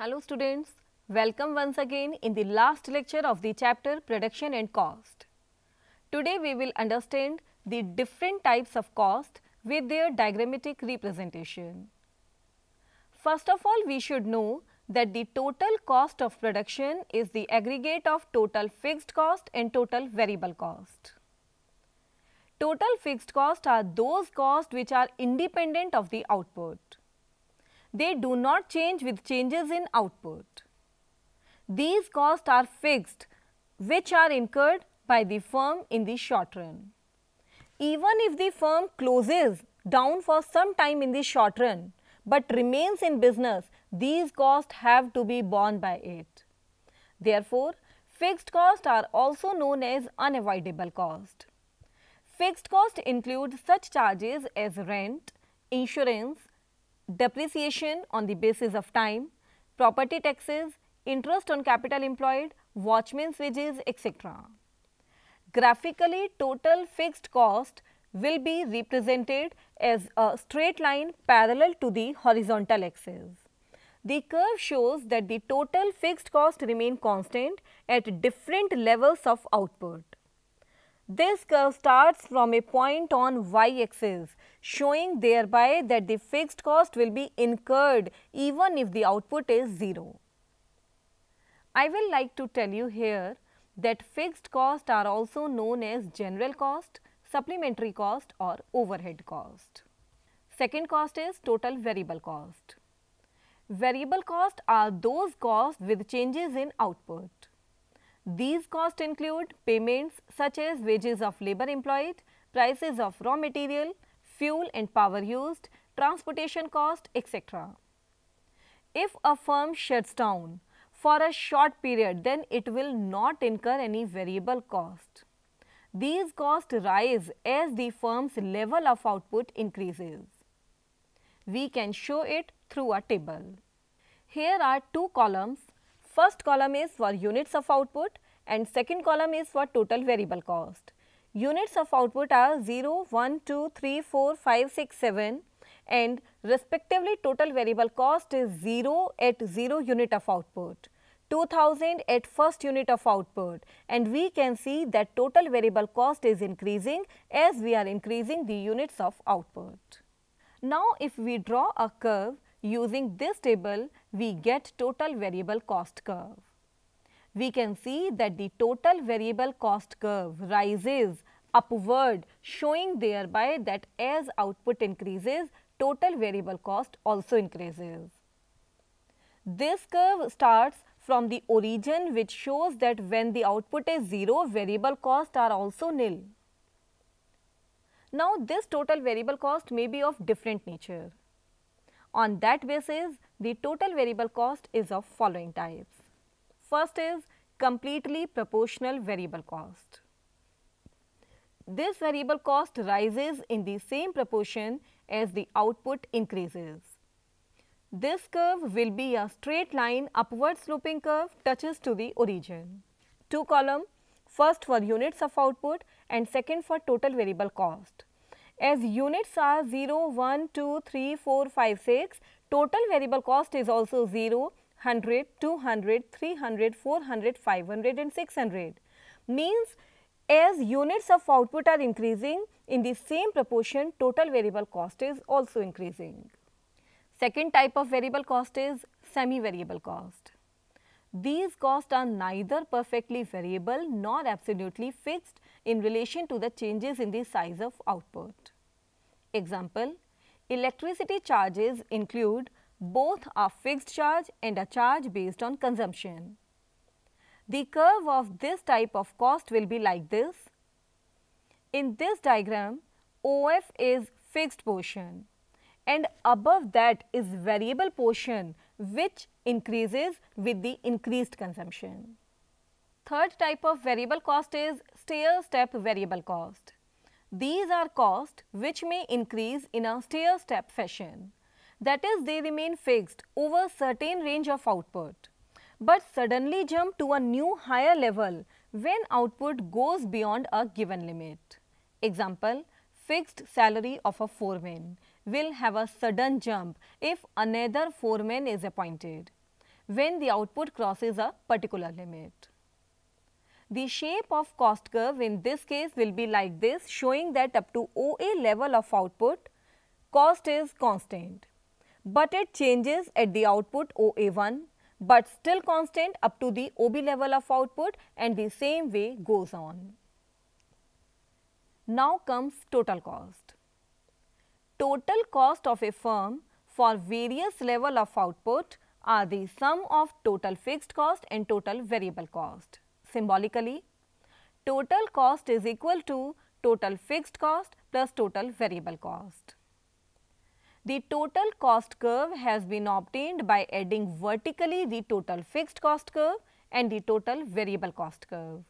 Hello students, welcome once again in the last lecture of the chapter Production and Cost. Today we will understand the different types of cost with their diagrammatic representation. First of all, we should know that the total cost of production is the aggregate of total fixed cost and total variable cost. Total fixed costs are those costs which are independent of the output. They do not change with changes in output. These costs are fixed, which are incurred by the firm in the short run. Even if the firm closes down for some time in the short run, but remains in business, these costs have to be borne by it. Therefore, fixed costs are also known as unavoidable cost. Fixed costs include such charges as rent, insurance, depreciation on the basis of time, property taxes, interest on capital employed, watchman's wages, etc. Graphically, total fixed cost will be represented as a straight line parallel to the horizontal axis. The curve shows that the total fixed cost remain constant at different levels of output. This curve starts from a point on y-axis, showing thereby that the fixed cost will be incurred even if the output is 0. I will like to tell you here that fixed costs are also known as general cost, supplementary cost or overhead cost. Second cost is total variable cost. Variable costs are those costs with changes in output. These costs include payments such as wages of labor employed, prices of raw material, fuel and power used, transportation cost, etc. If a firm shuts down for a short period, then it will not incur any variable cost. These costs rise as the firm's level of output increases. We can show it through a table. Here are two columns. First column is for units of output and second column is for total variable cost. Units of output are 0, 1, 2, 3, 4, 5, 6, 7 and respectively total variable cost is 0 at 0 unit of output, 2000 at first unit of output, and we can see that total variable cost is increasing as we are increasing the units of output. Now, if we draw a curve using this table, we get total variable cost curve. We can see that the total variable cost curve rises upward, showing thereby that as output increases, total variable cost also increases. This curve starts from the origin, which shows that when the output is 0, variable costs are also nil. Now, this total variable cost may be of different nature. On that basis, the total variable cost is of following types. First is completely proportional variable cost. This variable cost rises in the same proportion as the output increases. This curve will be a straight line upward sloping curve touches to the origin. Two column, first for units of output and second for total variable cost. As units are 0, 1, 2, 3, 4, 5, 6, total variable cost is also 0, 100, 200, 300, 400, 500 and 600. Means as units of output are increasing, in the same proportion total variable cost is also increasing. Second type of variable cost is semi-variable cost. These costs are neither perfectly variable nor absolutely fixed in relation to the changes in the size of output. Example, electricity charges include both a fixed charge and a charge based on consumption. The curve of this type of cost will be like this. In this diagram, OF is fixed portion and above that is variable portion which increases with the increased consumption. Third type of variable cost is stair-step variable cost. These are costs which may increase in a stair-step fashion. That is, they remain fixed over certain range of output, but suddenly jump to a new higher level when output goes beyond a given limit. Example, fixed salary of a foreman will have a sudden jump if another foreman is appointed. when the output crosses a particular limit. The shape of cost curve in this case will be like this, showing that up to OA level of output, cost is constant, but it changes at the output OA1, but still constant up to the OB level of output, and the same way goes on. Now comes total cost. Total cost of a firm for various level of output are the sum of total fixed cost and total variable cost. Symbolically, total cost is equal to total fixed cost plus total variable cost. The total cost curve has been obtained by adding vertically the total fixed cost curve and the total variable cost curve.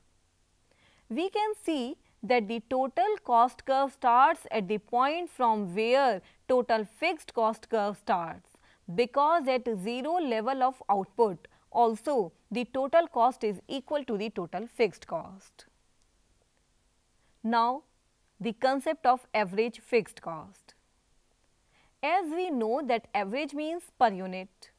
We can see that the total cost curve starts at the point from where total fixed cost curve starts, because at 0 level of output also the total cost is equal to the total fixed cost. Now, the concept of average fixed cost. As we know that average means per unit,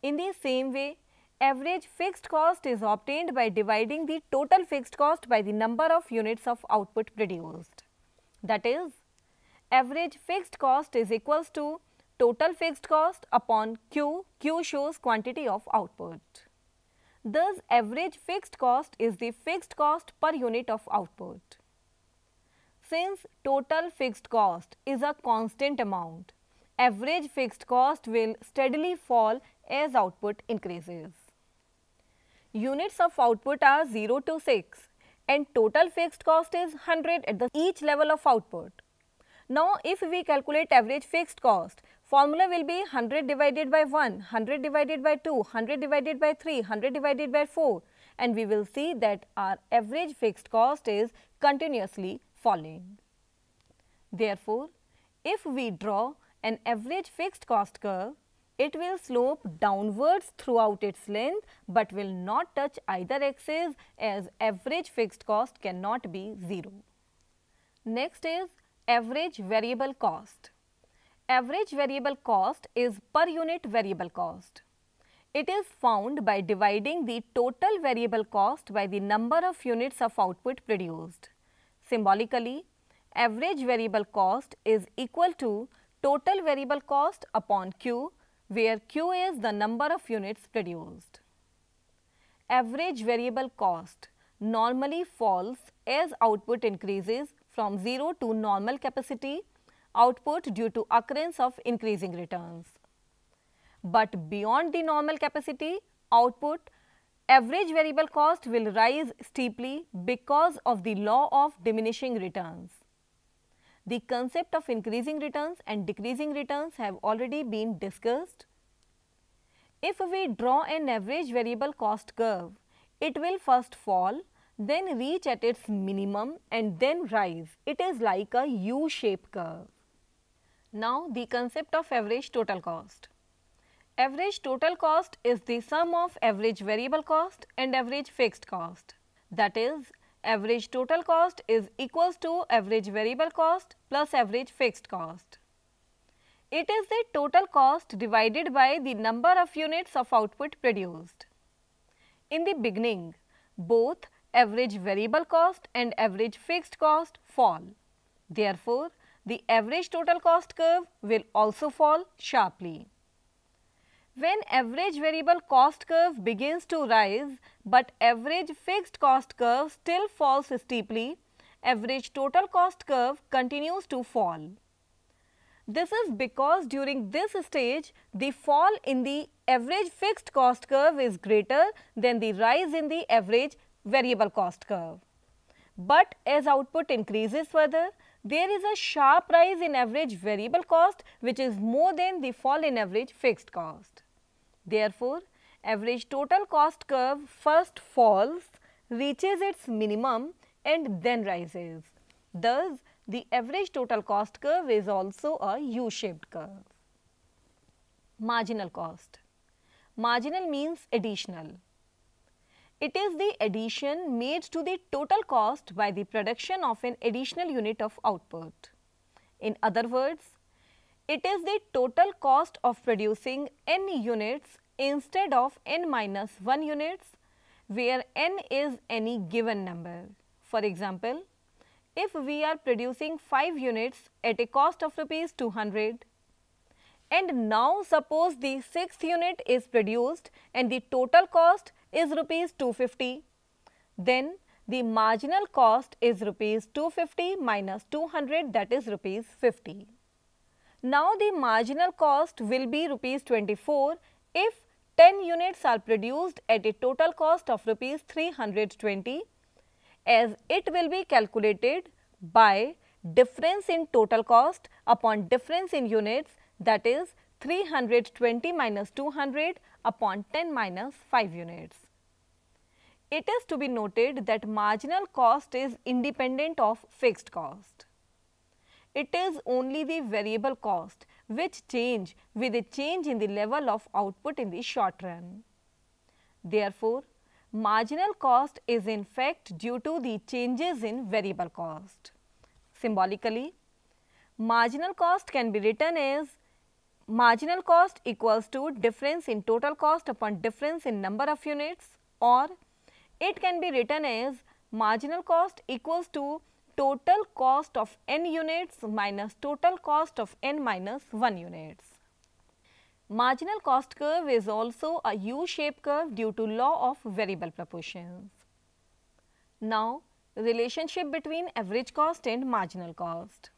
in the same way average fixed cost is obtained by dividing the total fixed cost by the number of units of output produced. That is, average fixed cost is equals to total fixed cost upon Q. Q shows quantity of output. Thus, average fixed cost is the fixed cost per unit of output. Since total fixed cost is a constant amount, average fixed cost will steadily fall as output increases. Units of output are 0 to 6 and total fixed cost is 100 at each level of output. Now, if we calculate average fixed cost, formula will be 100 divided by 1, 100 divided by 2, 100 divided by 3, 100 divided by 4, and we will see that our average fixed cost is continuously falling. Therefore, if we draw an average fixed cost curve, it will slope downwards throughout its length, but will not touch either axis, as average fixed cost cannot be 0. Next is average variable cost. Average variable cost is per unit variable cost. It is found by dividing the total variable cost by the number of units of output produced. Symbolically, average variable cost is equal to total variable cost upon Q, where Q is the number of units produced. Average variable cost normally falls as output increases from 0 to normal capacity output due to occurrence of increasing returns. But beyond the normal capacity output, average variable cost will rise steeply because of the law of diminishing returns. The concept of increasing returns and decreasing returns have already been discussed. If we draw an average variable cost curve, it will first fall, then reach at its minimum and then rise. It is like a U-shaped curve. Now, the concept of average total cost. Average total cost is the sum of average variable cost and average fixed cost. That is, average total cost is equals to average variable cost plus average fixed cost. It is the total cost divided by the number of units of output produced. In the beginning, both average variable cost and average fixed cost fall. Therefore, the average total cost curve will also fall sharply. When average variable cost curve begins to rise, but average fixed cost curve still falls steeply, average total cost curve continues to fall. This is because during this stage, the fall in the average fixed cost curve is greater than the rise in the average variable cost curve. But as output increases further, there is a sharp rise in average variable cost, which is more than the fall in average fixed cost. Therefore, average total cost curve first falls, reaches its minimum and then rises. Thus, the average total cost curve is also a U-shaped curve. Marginal cost. Marginal means additional. It is the addition made to the total cost by the production of an additional unit of output. In other words, it is the total cost of producing n units instead of n minus 1 units, where n is any given number. For example, if we are producing 5 units at a cost of rupees 200, and now suppose the 6th unit is produced and the total cost is rupees 250, then the marginal cost is rupees 250 minus 200, that is rupees 50. Now the marginal cost will be rupees 24 if 10 units are produced at a total cost of rupees 320, as it will be calculated by difference in total cost upon difference in units, that is 320 minus 200 upon 10 minus 5 units. It is to be noted that marginal cost is independent of fixed cost. It is only the variable cost which change with a change in the level of output in the short run. Therefore, marginal cost is in fact due to the changes in variable cost. Symbolically, marginal cost can be written as marginal cost equals to difference in total cost upon difference in number of units, or it can be written as marginal cost equals to total cost of n units minus total cost of n minus 1 units. Marginal cost curve is also a U-shaped curve due to law of variable proportions. Now, relationship between average cost and marginal cost.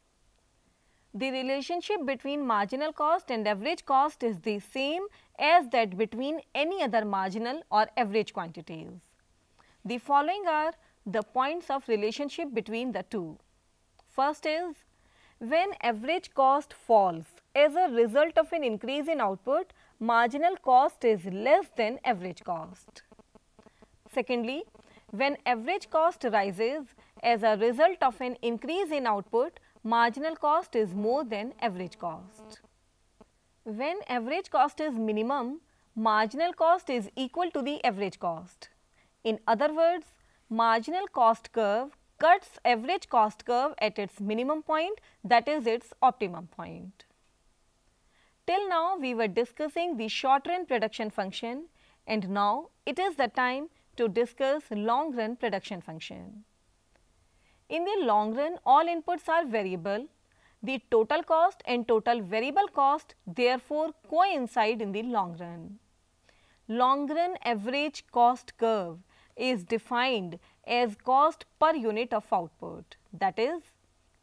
The relationship between marginal cost and average cost is the same as that between any other marginal or average quantities. The following are the points of relationship between the two. First is, when average cost falls as a result of an increase in output, marginal cost is less than average cost. Secondly, when average cost rises as a result of an increase in output, marginal cost is more than average cost. When average cost is minimum, marginal cost is equal to the average cost. In other words, marginal cost curve cuts average cost curve at its minimum point, that is its optimum point. Till now we were discussing the short run production function, and now it is the time to discuss long run production function. In the long run, all inputs are variable. The total cost and total variable cost therefore coincide in the long run. Long run average cost curve is defined as cost per unit of output, that is,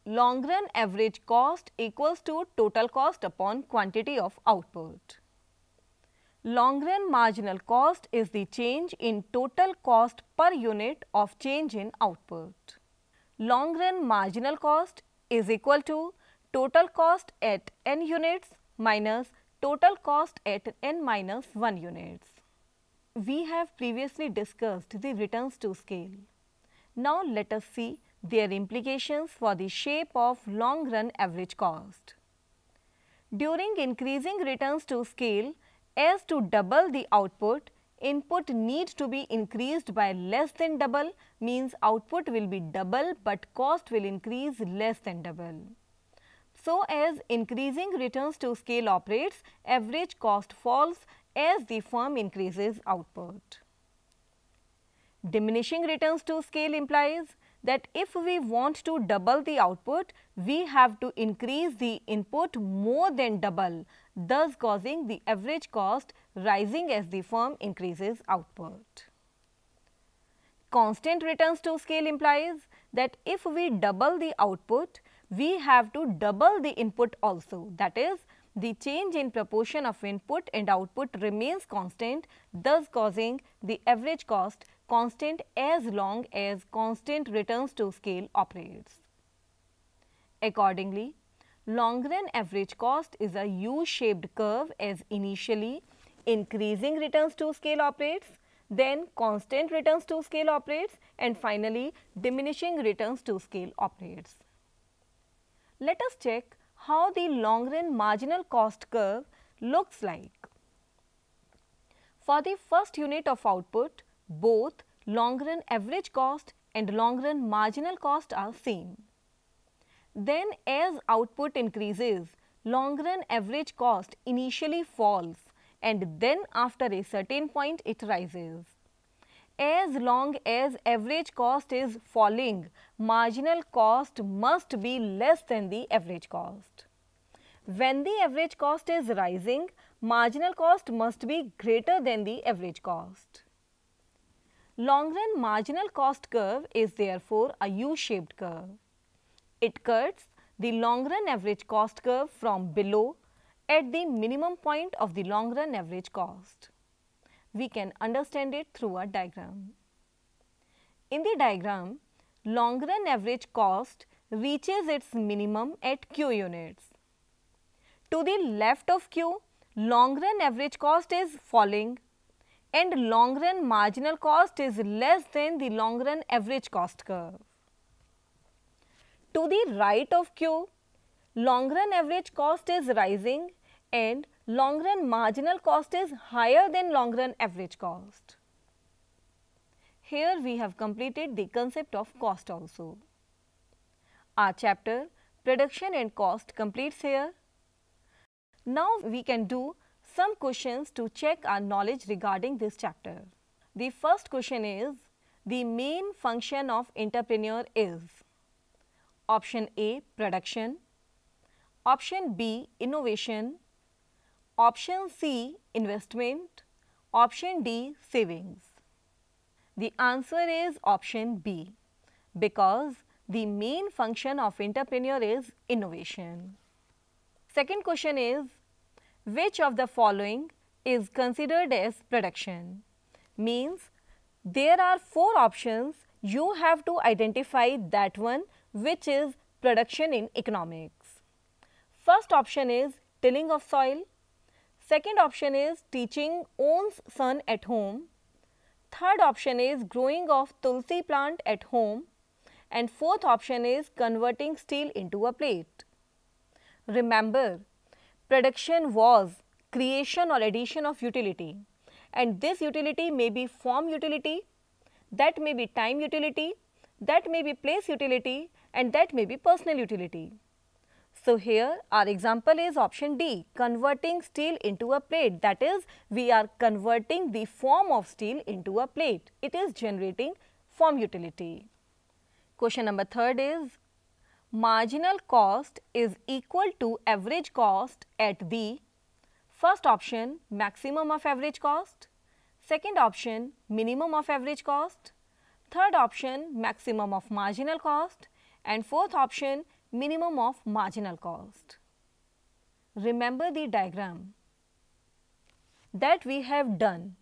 long run average cost equals to total cost upon quantity of output. Long run marginal cost is the change in total cost per unit of change in output. Long run marginal cost is equal to total cost at n units minus total cost at n minus 1 units. We have previously discussed the returns to scale. Now let us see their implications for the shape of long run average cost. During increasing returns to scale, as to double the output, input needs to be increased by less than double, means output will be double but cost will increase less than double. So, as increasing returns to scale operates, average cost falls as the firm increases output. Diminishing returns to scale implies that if we want to double the output, we have to increase the input more than double, thus causing the average cost rising as the firm increases output. Constant returns to scale implies that if we double the output, we have to double the input also, that is, the change in proportion of input and output remains constant, thus causing the average cost constant as long as constant returns to scale operates. Accordingly, long run average cost is a U-shaped curve, as initially increasing returns to scale operates, then constant returns to scale operates, and finally diminishing returns to scale operates. Let us check how the long run marginal cost curve looks like. For the first unit of output, both long run average cost and long run marginal cost are same. Then as output increases, long run average cost initially falls and then after a certain point it rises. As long as average cost is falling, marginal cost must be less than the average cost. When the average cost is rising, marginal cost must be greater than the average cost. Long run marginal cost curve is therefore a U-shaped curve. It cuts the long run average cost curve from below at the minimum point of the long run average cost. We can understand it through a diagram. In the diagram, long run average cost reaches its minimum at Q units. To the left of Q, long run average cost is falling and long run marginal cost is less than the long run average cost curve. To the right of Q, long run average cost is rising and long run marginal cost is higher than long run average cost. Here we have completed the concept of cost also. Our chapter Production and Cost completes here. Now we can do some questions to check our knowledge regarding this chapter. The first question is, the main function of entrepreneur is option A, production, option B, innovation, option C, investment, option D, savings. The answer is option B, because the main function of entrepreneur is innovation. Second question is, which of the following is considered as production? Means there are 4 options, you have to identify that one which is production in economics. First option is tilling of soil. Second option is teaching one's son at home. Third option is growing of tulsi plant at home. And fourth option is converting steel into a plate. Remember, production was creation or addition of utility, and this utility may be form utility, that may be time utility, that may be place utility, and that may be personal utility. So here our example is option D, converting steel into a plate, that is we are converting the form of steel into a plate. It is generating form utility. Question number 3 is, marginal cost is equal to average cost at the first option maximum of average cost, second option minimum of average cost, third option maximum of marginal cost, and fourth option minimum of marginal cost. Remember the diagram that we have done.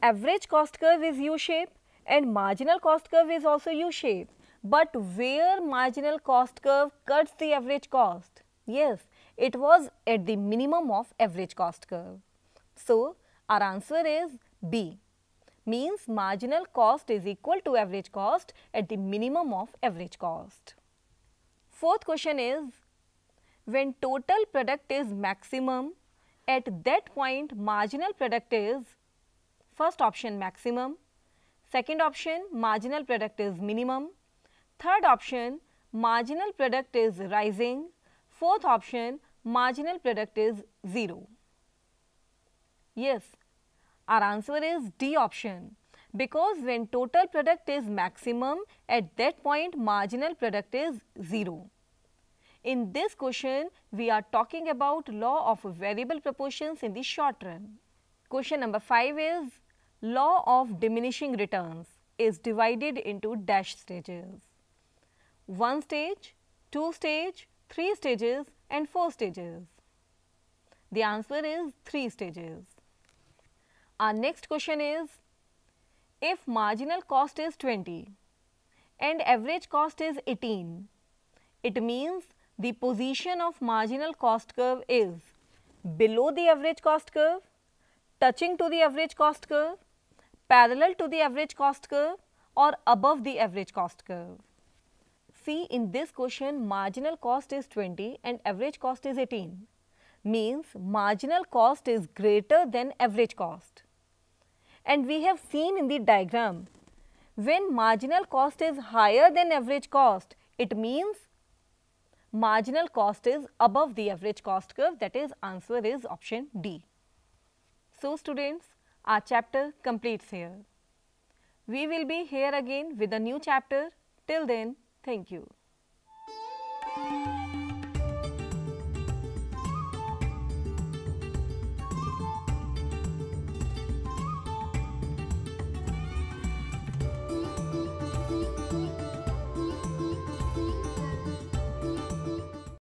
Average cost curve is U-shape and marginal cost curve is also U-shape. But where marginal cost curve cuts the average cost? Yes, it was at the minimum of average cost curve. So, our answer is B, means marginal cost is equal to average cost at the minimum of average cost. Fourth question is, when total product is maximum, at that point marginal product is first option maximum, second option marginal product is minimum, third option marginal product is rising, fourth option marginal product is 0. Yes, our answer is D option, because when total product is maximum, at that point marginal product is 0. In this question, we are talking about law of variable proportions in the short run. Question number 5 is, law of diminishing returns is divided into dash stages. 1 stage, 2 stage, 3 stages and 4 stages. The answer is 3 stages. Our next question is, if marginal cost is 20 and average cost is 18, it means the position of marginal cost curve is below the average cost curve, touching to the average cost curve, parallel to the average cost curve, or above the average cost curve. See, in this question marginal cost is 20 and average cost is 18, means marginal cost is greater than average cost. And we have seen in the diagram, when marginal cost is higher than average cost, it means marginal cost is above the average cost curve, that is answer is option D. So students, our chapter completes here. We will be here again with a new chapter. Till then, thank you.